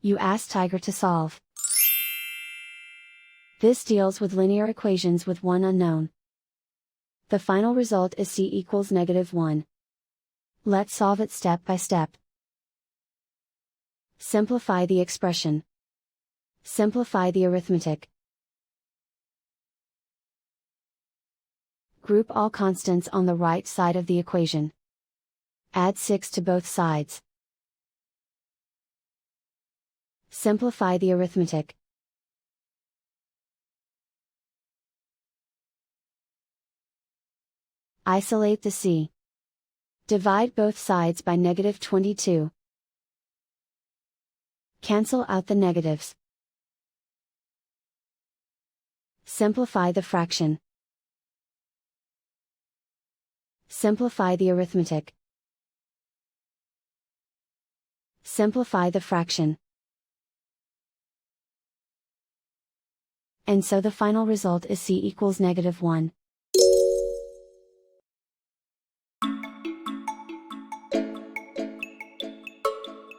You ask Tiger to solve. This deals with linear equations with one unknown. The final result is c equals -1. Let's solve it step by step. Simplify the expression. Simplify the arithmetic. Group all constants on the right side of the equation. Add 6 to both sides. Simplify the arithmetic. Isolate the c. Divide both sides by -22. Cancel out the negatives. Simplify the fraction. Simplify the arithmetic. Simplify the fraction. And so the final result is c equals -1.